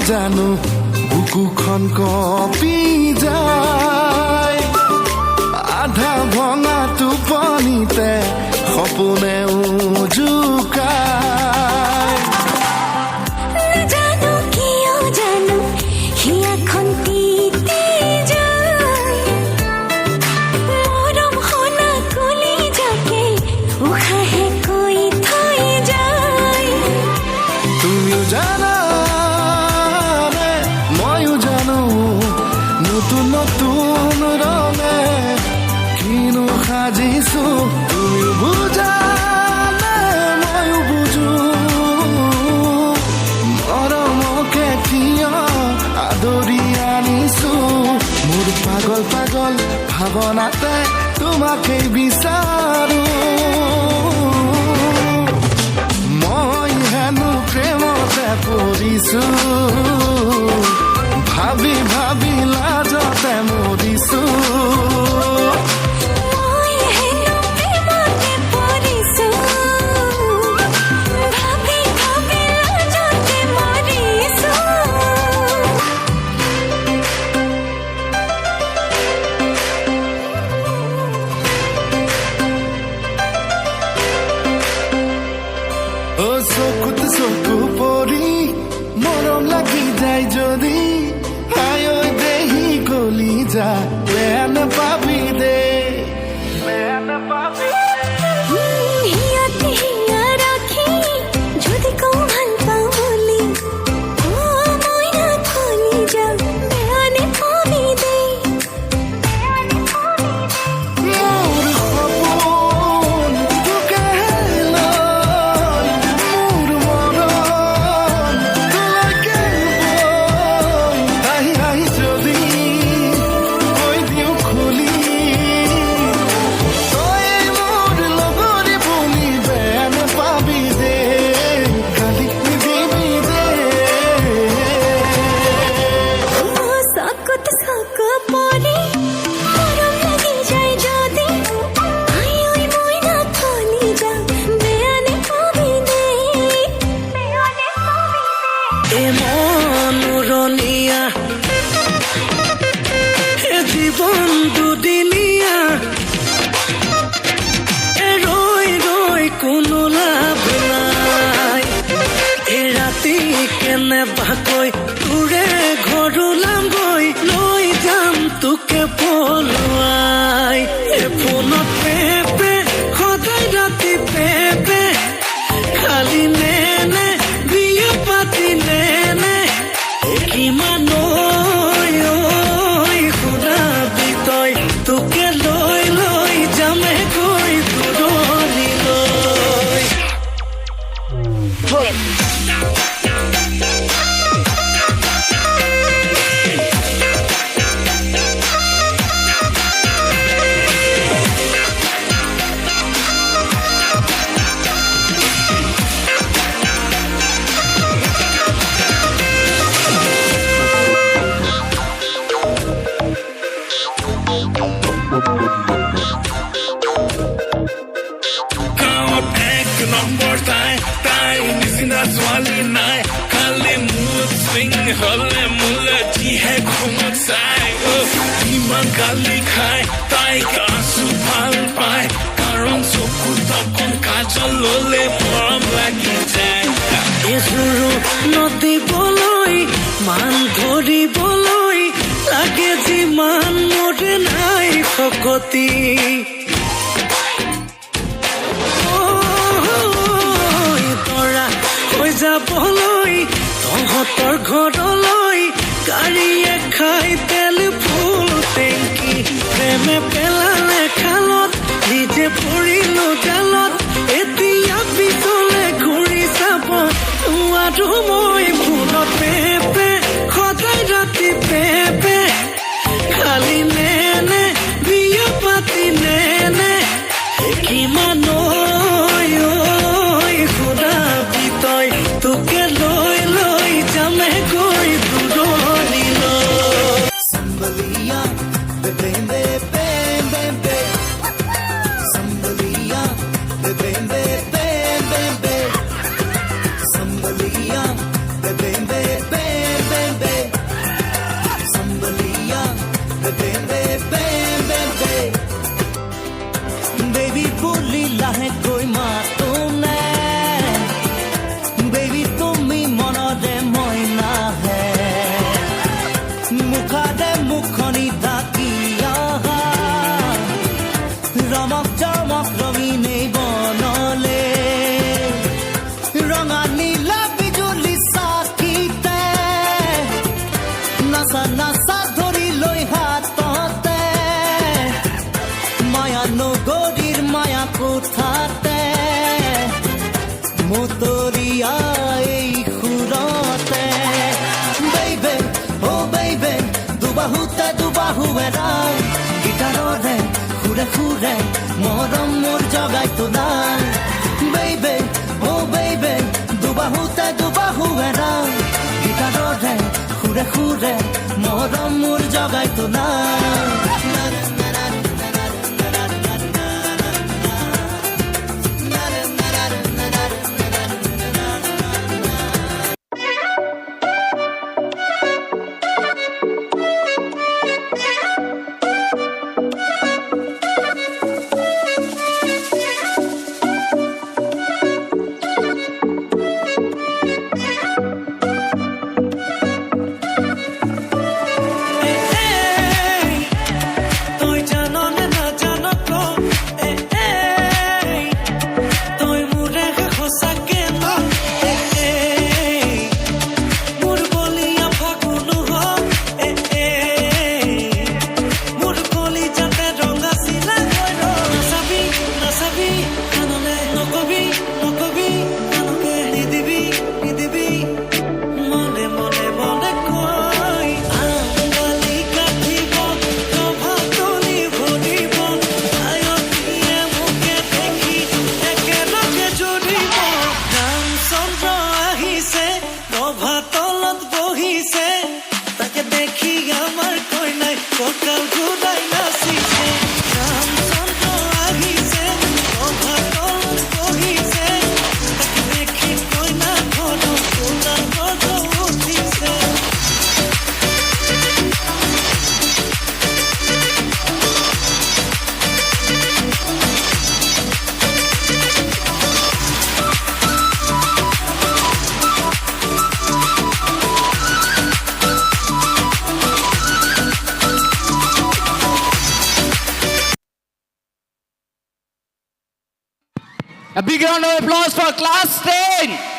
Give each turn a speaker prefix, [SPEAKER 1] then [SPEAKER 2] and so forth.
[SPEAKER 1] জানো বুকুখন কঁপি যায় আধা ভঙা টোপনিতে সপোনে জোকায়
[SPEAKER 2] জানো কিয় জানো হিয়াখন তিতি যায় মৰম শুনা কলি যাকে উশাহে কৈ থৈ যায়
[SPEAKER 1] তুমিও জানা নতুন নতুন ৰঙে কিনো সাজিছো তুমিও বুজা ময়ো বুজো মৰমকে কিয় আদৰি আনিছো মোৰ পাগল পাগল ভাৱনাতে তোমাকেই বিচাৰো মই হেনো প্ৰেমতে পৰিছো ভাবি ভাবি লাজতে মৰিছো
[SPEAKER 2] মই হেনো প্ৰেমতে পৰিছো ভাবি ভাবি লাজতে মৰিছো
[SPEAKER 1] ও চকুত চকু পৰি মৰম লাগি যায় যদি আয় দেহি গলি যা বেয়া নাপাবি দে
[SPEAKER 2] হিয়াতে হিয়া ৰাখি যদি কওঁ ভাল পাওঁ বুলি মই নাথলি যাম বেয়া নেপাবি দে
[SPEAKER 1] মোৰ সপোন তোকে লৈ মোৰ মৰম তোলৈকে বৈ আহি আহি যদি কৈ দিওঁ খুলি তই মোৰ লগৰী বুলি বেয়া নাপাবি দে গালি নিদিবি দে
[SPEAKER 2] চকুত চকু পৰি মৰম লাগি যায় যদি আই মই নাথলি যাম বেয়া নেপাবি দে
[SPEAKER 3] এ মনোৰণীয়া এ জীৱন দুদিনীয়া এ ৰৈ ৰৈ কোনো লাভ নাই এ ৰাতি কেনেবাকৈ তোৰে ঘৰ ওলামগৈ লৈ যাম তোকে পলুৱাই এ ফোনত পেপে সদায় ৰাতি পেপে খালি নেনে বিয়া পাতি নেনে কিমান শুনাবি তই তোকে লৈ লৈ যামে গৈ দূৰণিলৈ
[SPEAKER 4] গাঁৱত এক নম্বৰ তাই নিচিনা ছোৱালী নাই খালি মুড চুইং হলে মোলে যিহে খঙত চাই ইমান গালি খাই তাইক আছো ভাল পায় কাৰণ চকুত অকণ কাজল ললে মৰম লাগি যায়
[SPEAKER 3] এজোৰো নদিবলৈ মান ধৰিবলৈ লাগে যিমান মোৰে নাই শকতি তৰা হৈ যাবলৈ তহঁতৰ ঘৰলৈ গাড়ীয়ে খাই তেল ফুল টেংকি প্ৰেমে পেলালে খালত নিজে পৰিলো জালত এতিয়া পিছলে ঘূৰি চাব আৰু মই ফুলত পেপে সদায় ৰাতি পেপে খালি নেনে বিয়া পাতি নেনে কিমান সুধাবি তই তোকে লৈ লৈ যামে গৈ দূৰণিলৈ
[SPEAKER 1] Sambalia, bebembe, bebembe. Sambalia, bebembe, bebembe. Sambalia, bebembe, bebembe. Sambalia, bebembe, bebembe. Baby, bully lahe koi maato na. Baby, tumi monode moina hai. Mukhade mukhani dakiya ramak jamak ramine banale ranga nila bijuli sakite nasa nasa dhori loi hatote maya nogorir maya kothate motoriya ei khurate baby oh baby দুবাহু এৰা গিটাৰৰে খুৰে খুৰে মৰম মোৰ জগাই তোলাই বেইবে অ বেইবে দুবাহু এৰা গিটাৰৰে খুৰে খুৰে মৰম মোৰ জগাই তোলাই
[SPEAKER 5] A big round of applause for class 10.